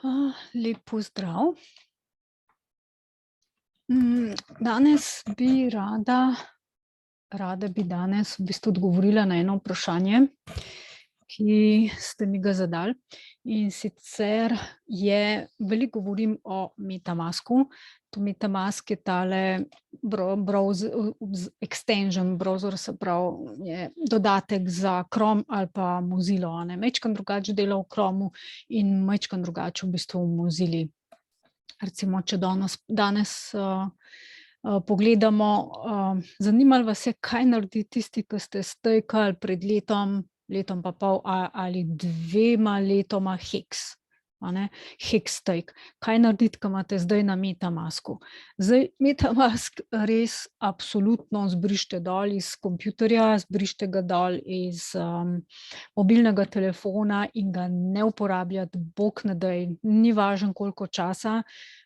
Lep pozdrav. Danes bi rada bi danes v bistvu odgovorila na eno vprašanje, ki ste mi ga zadali. In sicer veliko govorim o MetaMasku. To MetaMask je tale extension browser, se pravi, je dodatek za Chrome ali pa Mozilo, a ne. Majčkeno drugače dela v Chromu in majčkeno drugače v bistvu v Mozili. Recimo, če danes pogledamo, zanimalo vas je, kaj naredi tisti, ki ste stajkali pred letom pa pol ali 2 letoma Hex, a ne, Hex stake. Kaj narediti, ko imate zdaj na MetaMasku? Zdaj, MetaMask res absolutno zbrišite dol iz kompjuterja, zbrišite ga dol iz mobilnega telefona in ga ne uporabljati, bog ne daj, ni važno, koliko časa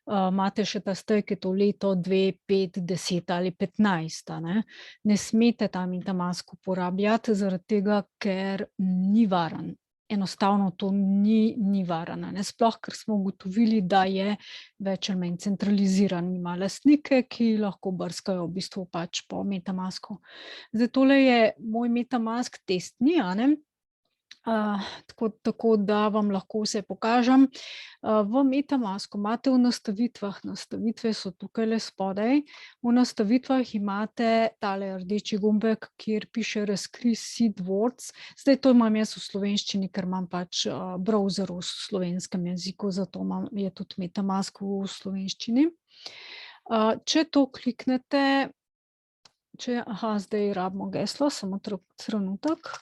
imate še ta stake, je to leto, 2, 5, 10 ali 15, a ne. Ne smete ta MetaMask uporabljati, zaradi tega, ker ni varen. Enostavno to ni varen, a ne. Sploh, ker smo ugotovili, da je več ali manj centraliziran, ima lastnike, ki lahko brskajo v bistvu pač po MetaMasku. Zdaj, tole je moj MetaMask testni, a ne. Tako da vam lahko vse pokažem. V MetaMasku imate v nastavitvah, nastavitve so tukajle spodaj, v nastavitvah imate tale rdeči gumbek, kjer piše razkri seed words. Zdaj, to imam jaz v slovenščini, ker imam pač browser v slovenskem jeziku, zato je tudi MetaMask v slovenščini. Če to kliknete, zdaj rabimo geslo, samo trenutek.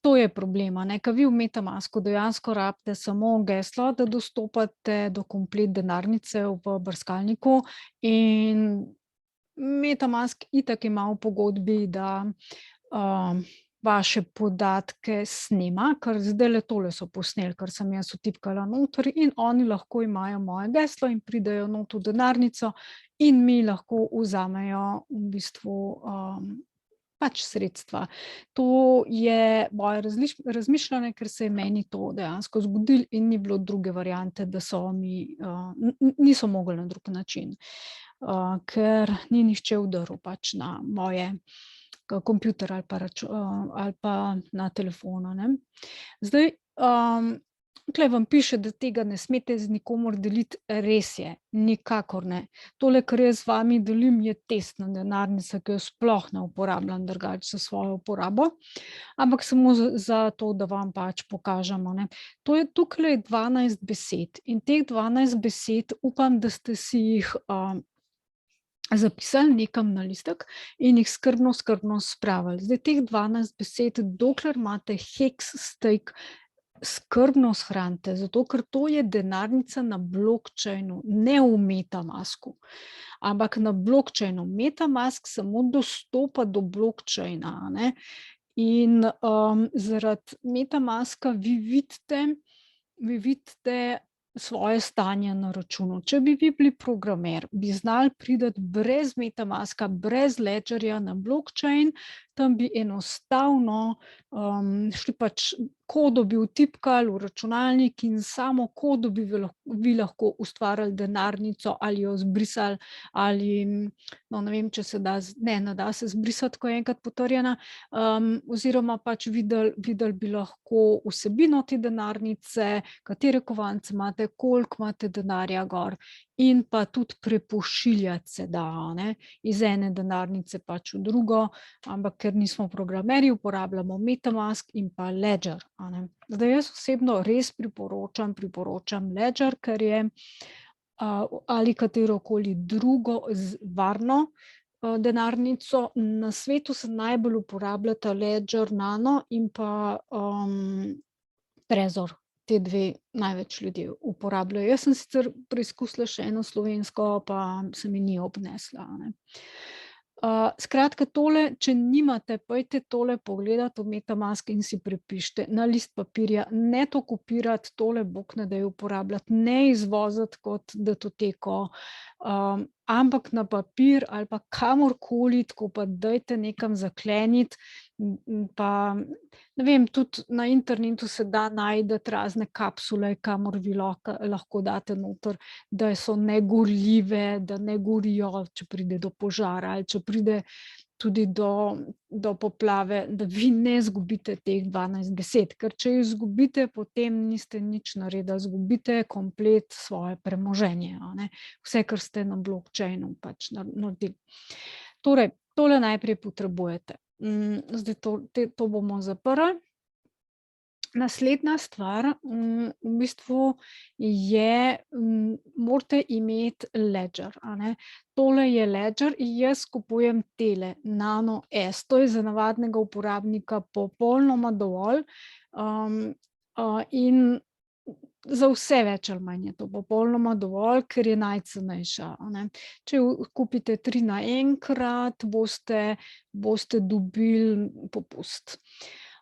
To je problem, a ne, ker vi v MetaMasku dejansko rabite samo geslo, da dostopate do komplet denarnice v brskalniku, in MetaMask itak ima v pogodbi, da vaše podatke snema, ker zdajle tole so posneli, ker sem jaz vtipkala noter, in oni lahko imajo moje geslo in pridejo not v denarnico in mi lahko vzamejo v bistvu pač sredstva. To je moje razmišljanje, ker se je meni to dejansko zgodilo in ni bilo druge variante, da niso mogli na drug način, ker ni nihče vdrl pač na moje kompjuter ali pa na telefon, a ne. Zdaj, tukaj vam piše, da tega ne smete z nikomur deliti, res je, nikakor ne. Tole, kar jaz z vami delim, je testna denarnica, ki jo sploh ne uporabljam drugače za svojo uporabo, ampak samo za to, da vam pač pokažemo, ne. Tukajle je 12 besed in teh 12 besed upam, da ste si jih zapisali nekam na listek in jih skrbno spravili. Zdaj, teh 12 besed, dokler imate Hex stake, skrbno shranite, zato ker to je denarnica na blockchainu, ne v MetaMasku, ampak na blockchainu. MetaMask samo dostopa do blockchaina, a ne. In zaradi MetaMaska vi vidite svoje stanje na računu. Če bi vi bili programer, bi znali priti brez MetaMaska, brez ledgerja na blockchain, tam bi enostavno šli pač kodo bi vtipkali v računalnik in samo kodo bi vi lahko ustvarjali denarnico ali jo zbrisali ali, no, ne vem, če se da, ne da se zbrisati, ko je enkrat potrjena, oziroma pač videli bi lahko vsebino te denarnice, katere kovance imate, koliko imate denarja gor, in pa tudi prepošiljati se da, a ne, iz ene denarnice pač v drugo, ampak ker nismo programerji, uporabljamo MetaMask in pa Ledger, a ne. Zdaj, jaz osebno res priporočam Ledger, ker je ali katerokoli drugo varno denarnico. Na svetu se najbolj uporabljata Ledger Nano in pa Trezor. Te dve največ ljudje uporabljajo. Jaz sem sicer preizkusila še eno slovensko, pa se mi ni obnesla, a ne. Skratka, tole, če nimate, pojdite tole pogledati v MetaMask in si prepišite na list papirja, ne to kopirati, tole bog ne daj uporabljati, ne izvoziti kot datoteko. ampak na papir ali pa kamorkoli, tako pa dajte nekam zakleniti, pa ne vem, tudi na internetu se da najti razne kapsule, kamor vi lahko date noter, da so negorljive, da ne gorijo, če pride do požara ali če pride tudi do poplave, da vi ne izgubite teh 12 besed, ker če jih izgubite, potem niste nič naredili, izgubite komplet svoje premoženje, a ne. Vse, kar ste na blockchainu pač naredili. Torej, tole najprej potrebujete. Zdaj to bomo zaprli. Naslednja stvar, v bistvu je, morate imeti Ledger, a ne. Tole je Ledger in jaz kupujem tele Nano S. To je za navadnega uporabnika popolnoma dovolj, in za vse več ali manj je to popolnoma dovolj, ker je najcenejša, a ne. Če kupite 3 naenkrat, boste dobili popust.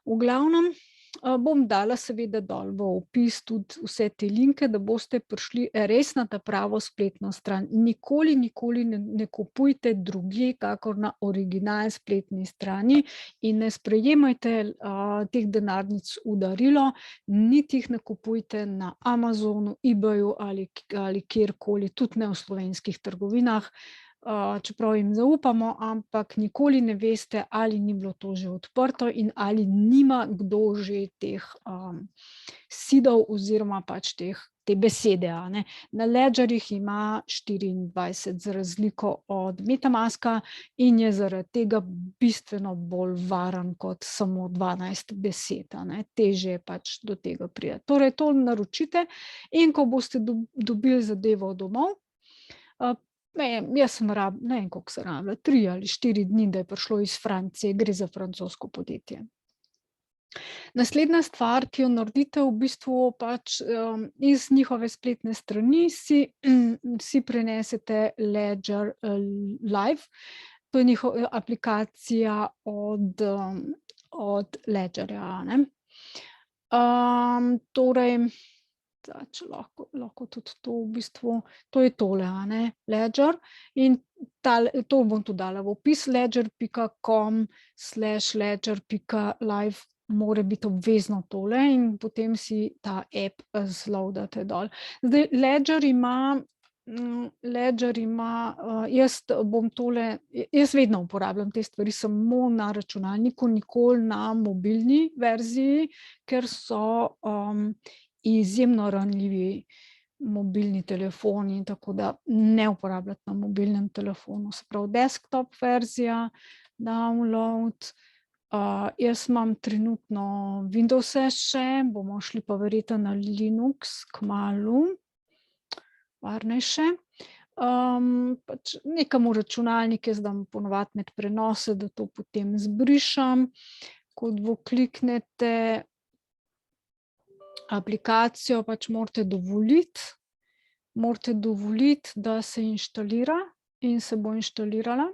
V glavnem, bom dala seveda dol v opis tudi vse te linke, da boste prišli res na ta pravo spletno stran. Nikoli ne kupujte drugje kakor na originalni spletni strani in ne sprejemajte, teh denarnic v darilo, niti jih ne kupujte na Amazonu, eBayu ali kjerkoli, tudi ne v slovenskih trgovinah, čeprav jim zaupamo, ampak nikoli ne veste, ali ni bilo to že odprto in ali nima kdo že teh, seedov oziroma pač te besede, a ne. Na Ledgerjih ima 24 za razliko od Metamaska in je zaradi tega bistveno bolj varen kot samo 12 besed, a ne. Težje je pač do tega priti. Torej, to naročite in ko boste dobili zadevo domov, ne vem, jaz sem ne vem, koliko sem rabila, 3 ali 4 dni, da je prišlo iz Francije, gre za francosko podjetje. Naslednja stvar, ki jo naredite, v bistvu pač, iz njihove spletne strani si prenesete Ledger, Live. To je aplikacija od Ledgerja, a ne. Torej, če lahko tudi to v bistvu, to je tole, a ne, Ledger, in to bom tudi dala v opis, ledger.com/ledger.live mora biti obvezno tole in potem si ta app zloadate dol. Zdaj, Ledger ima, jaz bom tole, jaz vedno uporabljam te stvari samo na računalniku, nikoli na mobilni verziji, ker so, izjemno ranljivi mobilni telefoni, tako da ne uporabljati na mobilnem telefonu. Se pravi, desktop verzija, download, jaz imam trenutno Windowse še, bomo šli pa verjetno na Linux kmalu, varnejše. Pač nekam v računalnik jaz dam ponavadi med prenose, da to potem zbrišem. Ko dvokliknete aplikacijo, pač morate dovoliti, da se inštalira in se bo inštalirala.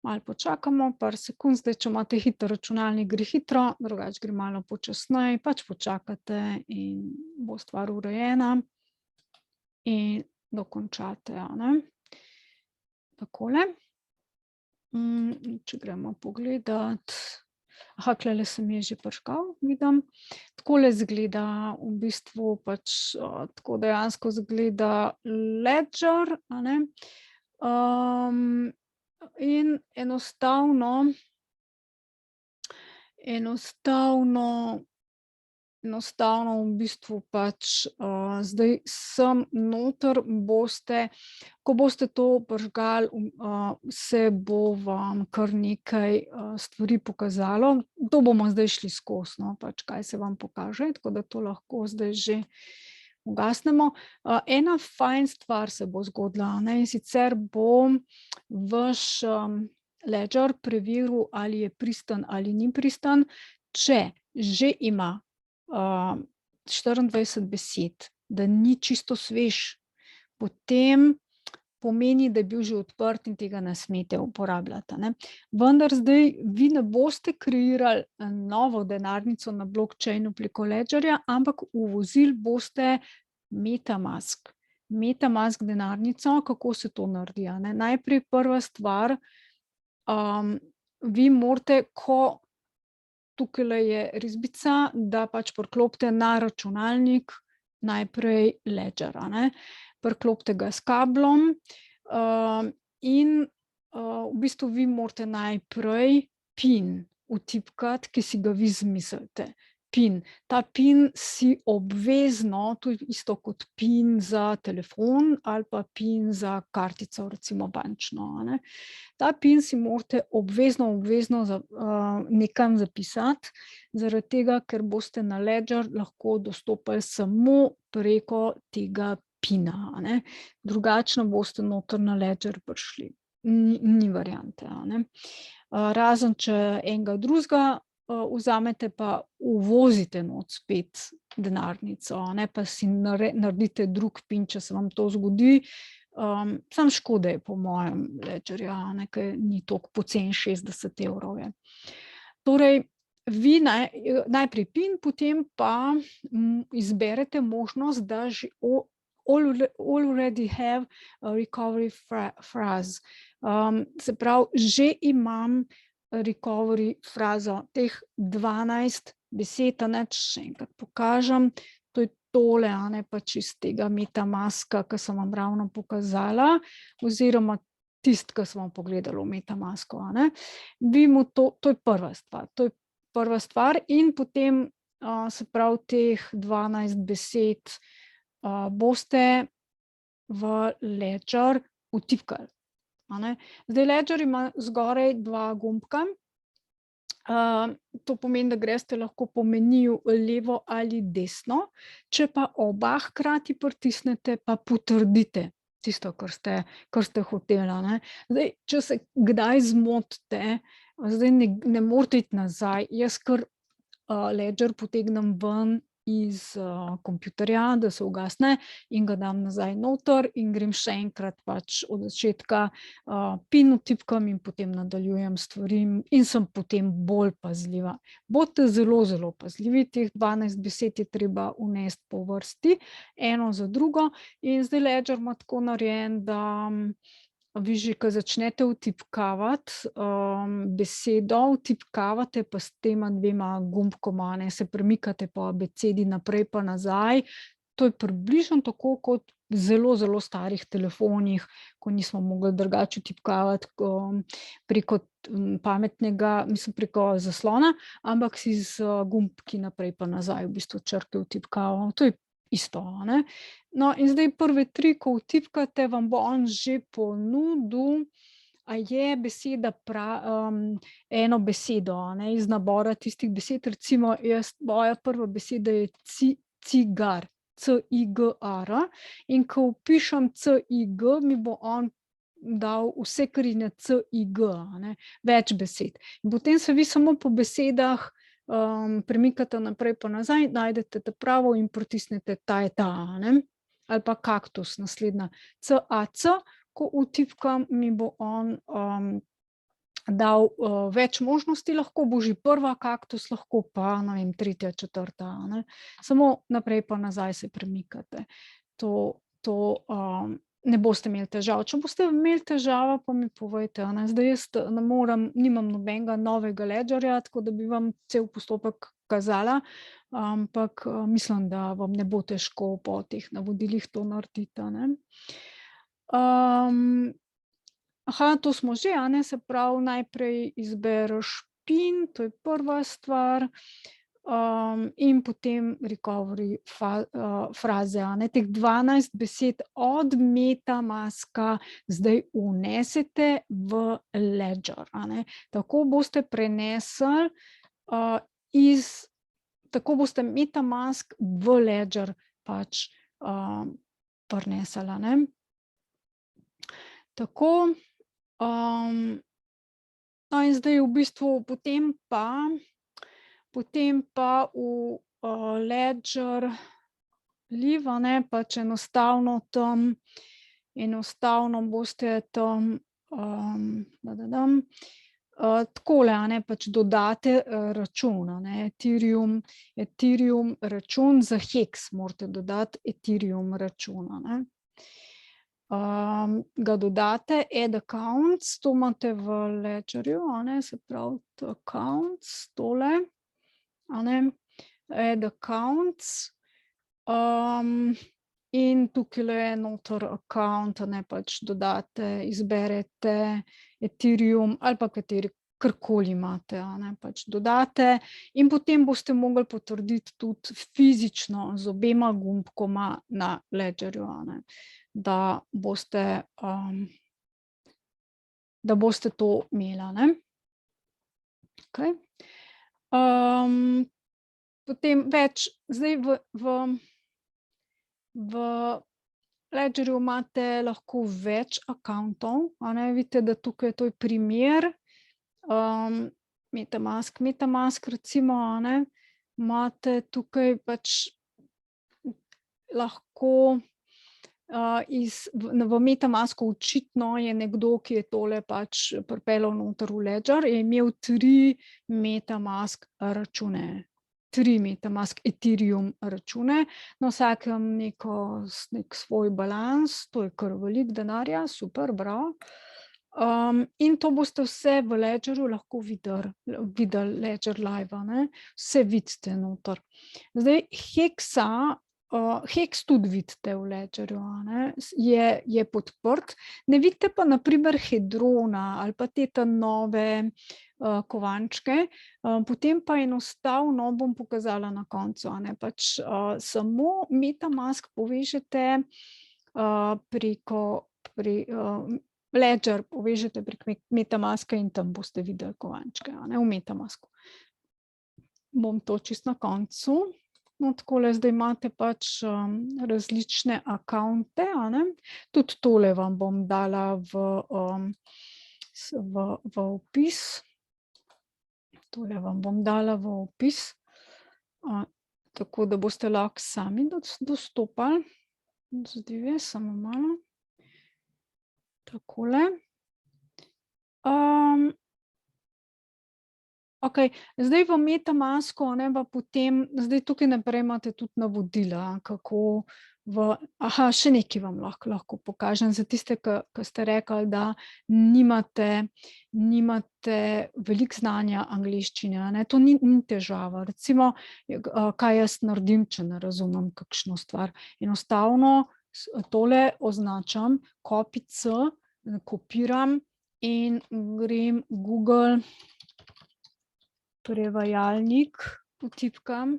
Malo počakamo, par sekund, zdaj, če imate hiter računalnik, gre hitro, drugače gre malo počasneje, pač počakate in bo stvar urejena in dokončate, a ne. Takole. Če gremo pogledat, tulele se mi je že prižgal, vidim. Takole izgleda v bistvu pač, tako dejansko izgleda Ledger, a ne. In enostavno v bistvu pač, zdaj sem noter boste, ko boste to prižgali, se bo vam kar nekaj, stvari pokazalo. To bomo zdaj šli skozi, no, pač kaj se vam pokaže, tako da to lahko zdaj že ugasnemo. Ena fajn stvar se bo zgodila, a ne, in sicer bo vaš, Ledger preveril, ali je pristen ali ni pristen. Če že ima, 24 besed, da ni čisto svež, potem pomeni, da je bil že odprt in tega ne smete uporabljati, a ne. Vendar zdaj vi ne boste kreirali novo denarnico na blockchainu preko Ledgerja, ampak uvozili boste Metamask. MetaMask denarnico, kako se to naredi, a ne. Najprej prva stvar, vi morate, tukajle je risbica, da pač priklopite na računalnik najprej Ledger, a ne. Priklopite ga s kablom, in, v bistvu vi morate najprej PIN vtipkati, ki si ga vi izmislite. PIN. Ta PIN si obvezno, to je isto kot PIN za telefon ali pa PIN za kartico, recimo bančno, a ne. Ta PIN si morate obvezno nekam zapisati, zaradi tega, ker boste na Ledger lahko dostopali samo preko tega PIN-a, a ne. Drugače ne boste noter na Ledger prišli. Ni variante, a ne. Razen če enega drugega vzamete pa uvozite not spet denarnico, a ne, pa si naredite drug PIN, če se vam to zgodi. Samo škoda je po mojem Ledgerja, a ne, ker ni toliko poceni, 60 evrov je. Torej, vi najprej PIN, potem pa izberete možnost, da že already have a recovery phrase. Se pravi, že imam recovery frazo, teh 12 besed, a ne, še enkrat pokažem, to je tole, a ne, pač iz tega MetaMaska, ki sem vam ravno pokazala, oziroma tisto, ki smo pogledali v MetaMasku, a ne. Vi mu to je prva stvar, in potem, se pravi, teh 12 besed boste v Ledger vtipkali, a ne. Zdaj Ledger ima zgoraj dva gumbka, to pomeni, da greste lahko po meniju levo ali desno, če pa oba hkrati pritisnete, pa potrdite tisto, kar ste hoteli, a ne. Zdaj, če se kdaj zmotite, zdaj ne morate iti nazaj, jaz kar Ledger potegnem ven iz kompjuterja, da se ugasne, in ga dam nazaj noter in grem še enkrat pač od začetka, PIN vtipkam in potem nadaljujem stvari in sem potem bolj pazljiva. Bodite zelo, zelo pazljivi, teh 12 besed je treba vnesti po vrsti, eno za drugo, in zdaj Ledger ima tako narejen, da vi že, ko začnete vtipkavati besedo, vtipkavate pa s tema dvema gumbkoma, ne, se premikate po abecedi naprej pa nazaj. To je približno tako kot v zelo, zelo starih telefonih, ko nismo mogli drugače vtipkavati preko pametnega, mislim preko zaslona, ampak si z gumbki naprej pa nazaj v bistvu črke vtipkaval. To je isto, a ne. No, in zdaj prve tri, ko vtipkate, vam bo on že ponudil, a je beseda eno besedo, a ne, iz nabora tistih besed, recimo moja prva beseda je cigar, CIGAR, in ko vpišem CIG, mi bo on dal vse, kar je na CIG, a ne, več besed. In potem se vi samo po besedah premikate naprej pa nazaj, najdete ta pravo in pritisnete ta je ta, a ne. Ali pa kaktus, naslednja, CAC, ko vtipkam, mi bo on dal več možnosti, lahko bo že prva kaktus, lahko pa, ne vem, tretja, četrta, a ne. Samo naprej pa nazaj se premikate. To ne boste imeli težav. Če boste imeli težavo, pa mi povejte, a ne. Zdaj jaz nimam nobenega novega Ledgerja, tako da bi vam cel postopek kazala, ampak mislim, da vam ne bo težko po teh navodilih to narediti, a ne. To smo že, a ne, se pravi, najprej izbereš PIN, to je prva stvar, in potem recovery fraze, a ne, teh 12 besed od MetaMaska zdaj vnesete v Ledger, a ne. Tako boste prenesli tako boste MetaMask v Ledger pač prinesli, a ne. Tako, no, in zdaj v bistvu potem pa v Ledger Live, a ne, pač enostavno tam, boste tam takole, a ne, pač dodate račun, a ne, Ethereum račun za Hex morate dodati Ethereum račun, a ne. ga dodate, add accounts, to imate v Ledgerju, se pravi accounts, tole, add accounts, in tukajle je noter account, pač dodate, izberete Ethereum ali pa karkoli imate, pač dodate in potem boste mogli potrditi tudi fizično z obema gumbkoma na Ledgerju, da boste to imeli, Okej. Potem več, zdaj v Ledgerju imate lahko več akavntov, vidite, da tukaj to je primer, MetaMask recimo, imate tukaj pač lahko v MetaMasku očitno je nekdo, ki je tole pač pripeljal noter v Ledger, je imel 3 MetaMask račune, 3 MetaMask Ethereum račune, na vsakem nek svoj balans, to je kar veliko denarja, super, bravo. In to boste vse v Ledgerju lahko videli, Ledger Live, vse vidite noter. Zdaj, Hex tudi vidite v Ledgerju, je podprt, ne vidite pa na primer Hedrona ali pa te nove kovančke, potem pa enostavno bom pokazala na koncu, pač samo MetaMask povežete preko Ledger povežete prek MetaMaska in tam boste videli kovančke, v MetaMasku. Bom to čisto na koncu. No, takole zdaj imate pač različne akavnte, tudi tole vam bom dala v opis. Tole vam bom dala v opis, tako da boste lahko sami dostopali. Zadeve, samo malo. Takole. Okej, zdaj v MetaMasku, pa potem, zdaj tukaj naprej imate tudi navodila, kako še nekaj vam lahko pokažem, za tiste, ki ste rekli, da nimate veliko znanja angleščine, to ni težava, recimo, kaj jaz naredim, če ne razumem kakšno stvar, enostavno tole označam, copy-c, kopiram in grem Google prevajalnik, vtipkam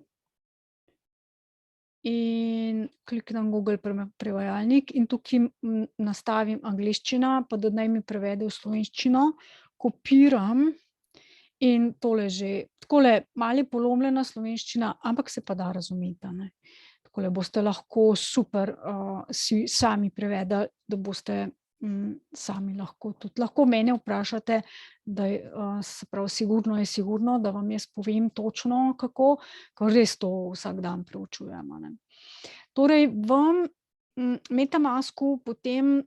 in kliknem Google prevajalnik in tukaj nastavim angleščina, pa da naj mi prevede v slovenščino, kopiram in tole že, takole malo je polomljena slovenščina, ampak se pa da razumeti, Takole boste lahko super si sami prevedli, da boste sami lahko tudi. Lahko mene vprašate, da se pravi, sigurno je sigurno, da vam jaz povem točno kako, ker res to vsak dan preučujem, Torej, v MetaMasku potem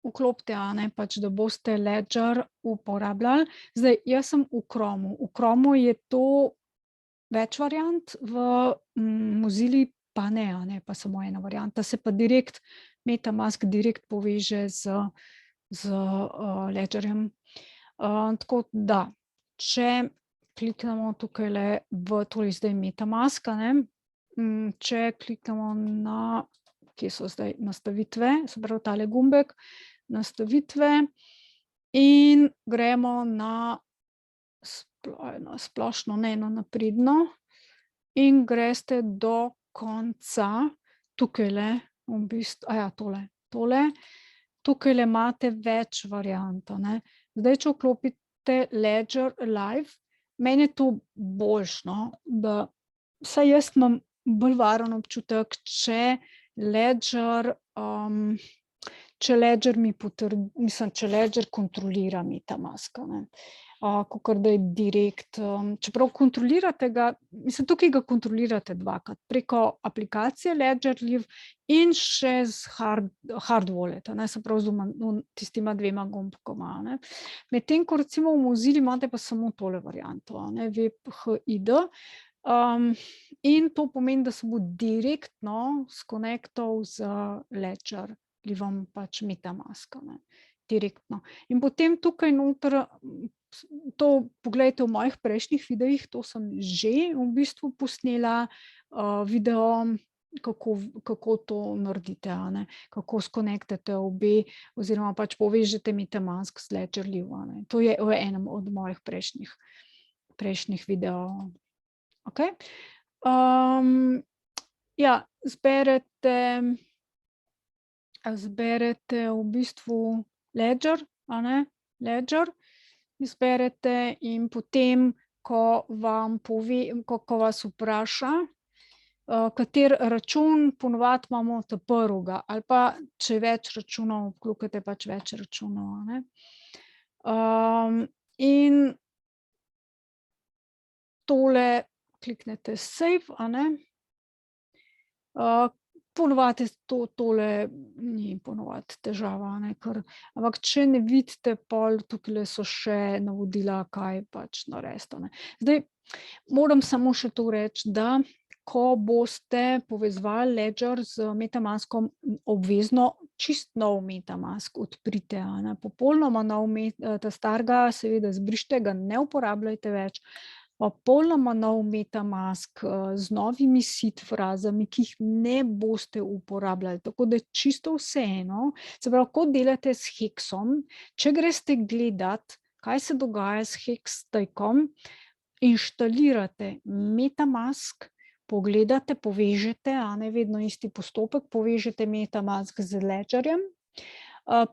vklopite, pač, da boste Ledger uporabljali. Zdaj, jaz sem v Chromu. V Chromu je to več variant, v Mozilli pa ne, pa samo ena varianta, se pa MetaMask direkt poveže z Ledgerjem. Tako da, če kliknemo tukajle v tole zdaj MetaMask, če kliknemo na, kje so zdaj nastavitve, se pravi tale gumbek, nastavitve in gremo na splošno, ne na napredno in greste do konca, tukajle, v bistvu, tole, tukajle imate več variant, Zdaj, če vklopite Ledger Live, meni je to boljše, da vsaj jaz imam bolj varen občutek, če Ledger mi mislim, če Ledger kontrolira MetaMask, kakor da je direkt, čeprav kontrolirate ga, mislim, tukaj ga kontrolirate dvakrat, preko aplikacije Ledger Live in še z hard wallet, se pravi z tistima 2 gumbkoma, Medtem ko recimo v Mozilli imate pa samo tole varianto, WebHID, In to pomeni, da se bo direktno skonektal z Ledger vplivom pač MetaMaska, ne, direktno. In potem tukaj noter, to poglejte v mojih prejšnjih videih, to sem že v bistvu posnela, video, kako to naredite, a ne, kako skonektate obe oziroma pač povežete MetaMask z Ledger Live, a ne. To je v enem od mojih prejšnjih videov. Okej. Ja, zberete v bistvu Ledger, a ne, Ledger izberete in potem, ko vam pove, ko vas vpraša, kateri račun, ponavadi imamo ta prvega, ali pa če je več računov, vkljukate pač več računov, a ne. In tole kliknete Save, a ne. Ponavadi tole ni ponavadi težava, a ne, ker, ampak če ne vidite, pol tukajle so še navodila, kaj pač narediti, a ne. Zdaj moram samo še to reči, da ko boste povezovali Ledger z MetaMaskom, obvezno čisto nov MetaMask odprite, a ne, popolnoma nov ta starega seveda zbrišite, ga ne uporabljajte več. Popolnoma nov MetaMask, z novimi seed frazami, ki jih ne boste uporabljali, tako da čisto vseeno, se pravi, ko delate s Hexom, če greste gledat, kaj se dogaja s Hexstakom, inštalirate MetaMask, pogledate, povežete, a ne, vedno isti postopek, povežete MetaMask z Ledgerjem,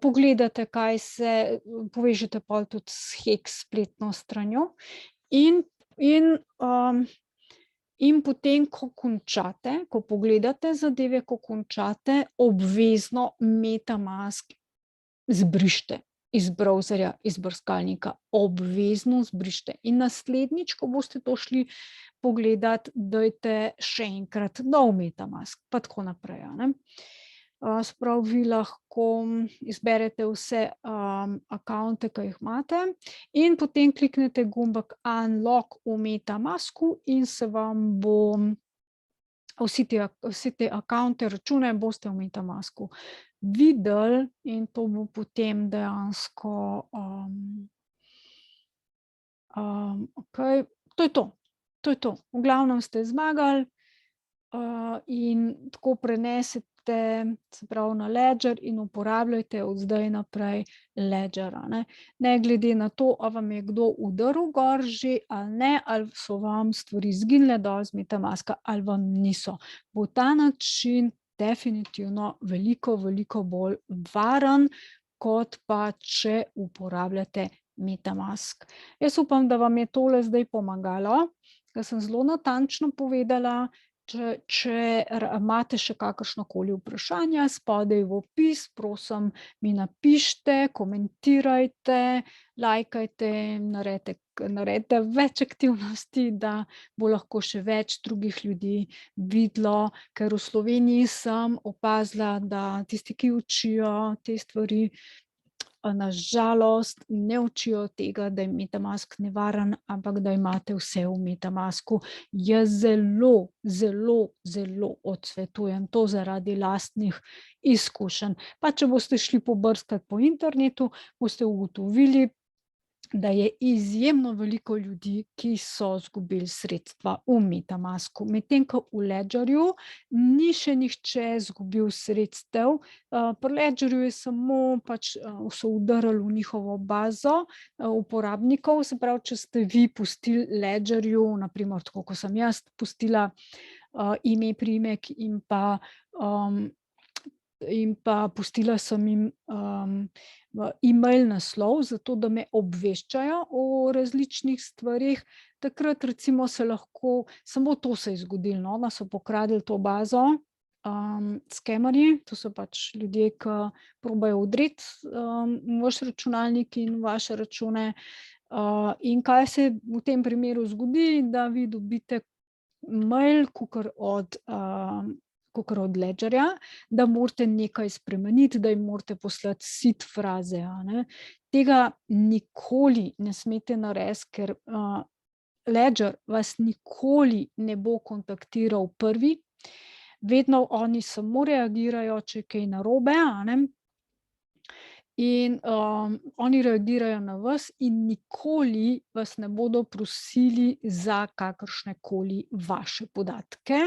pogledate, kaj se, povežete pol tudi s Hex spletno stranjo in potem, ko končate, ko pogledate zadeve, ko končate, obvezno MetaMask zbrišite iz browserja, iz brskalnika, obvezno zbrišite. In naslednjič, ko boste to šli pogledat, dajte še enkrat nov MetaMask, pa tako naprej, a ne. Se pravi, vi lahko izberete vse, akavnte, ki jih imate, in potem kliknete gumbek Unlock v MetaMasku in se vam bo vsi te akavnte, račune boste v MetaMasku videli in to bo potem dejansko, okej, to je to. To je to. V glavnem ste zmagali, in tako prenesete, se pravi, na Ledger in uporabljajte od zdaj naprej Ledger, a ne. Ne glede na to, a vam je kdo udrl gor že ali ne, ali so vam stvari izginile dol z MetaMaska ali vam niso. Bo ta način definitivno veliko bolj varen, kot pa če uporabljate MetaMask. Jaz upam, da vam je tole zdaj pomagalo, ker sem zelo natančno povedala. Če imate še kakršnakoli vprašanja, spodaj v opis, prosim, mi napišite, komentirajte, lajkajte, naredite več aktivnosti, da bo lahko še več drugih ljudi videlo, ker v Sloveniji sem opazila, da tisti, ki učijo te stvari, na žalost ne učijo tega, da je MetaMask nevaren, ampak da imate vse v MetaMasku. Jaz zelo odsvetujem to zaradi lastnih izkušenj. Pa če boste šli pobrskati po internetu, boste ugotovili, da je izjemno veliko ljudi, ki so izgubili sredstva v MetaMasku, medtem ko v Ledgerju ni še nihče izgubil sredstev. Pri Ledgerju je samo pač, so vdrli v njihovo bazo, uporabnikov, se pravi, če ste vi pustili Ledgerju, na primer tako, kot sem jaz pustila, ime, priimek in pa pustila sem jim, email naslov, zato da me obveščajo o različnih stvareh. Takrat recimo se lahko, samo to se je zgodilo, no, da so pokradli to bazo, skemerji, to so pač ljudje, ki probajo vdreti, vaš računalnik in vaše račune. In kaj se v tem primeru zgodi, da vi dobite mail kakor od Ledgerja, da morate nekaj spremeniti, da jim morate poslati seed fraze, a ne. Tega nikoli ne smete narediti, ker, Ledger vas nikoli ne bo kontaktiral prvi, vedno oni samo reagirajo, če je kaj narobe, a ne. In, oni reagirajo na vas in nikoli vas ne bodo prosili za kakršnekoli vaše podatke,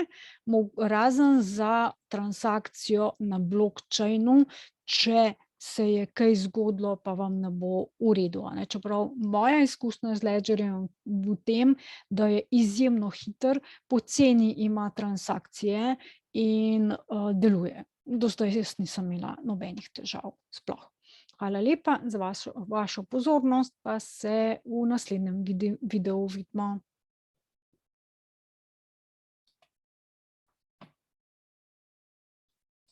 razen za transakcijo na blockchainu, če se je kaj zgodilo, pa vam ne bo v redu, a ne. Čeprav moja izkušnja z Ledgerjem v tem, da je izjemno hiter, poceni ima transakcije in, deluje. Do zdaj jaz nisem imela nobenih težav sploh. Hvala lepa za vašo pozornost, pa se v naslednjem videu vidimo.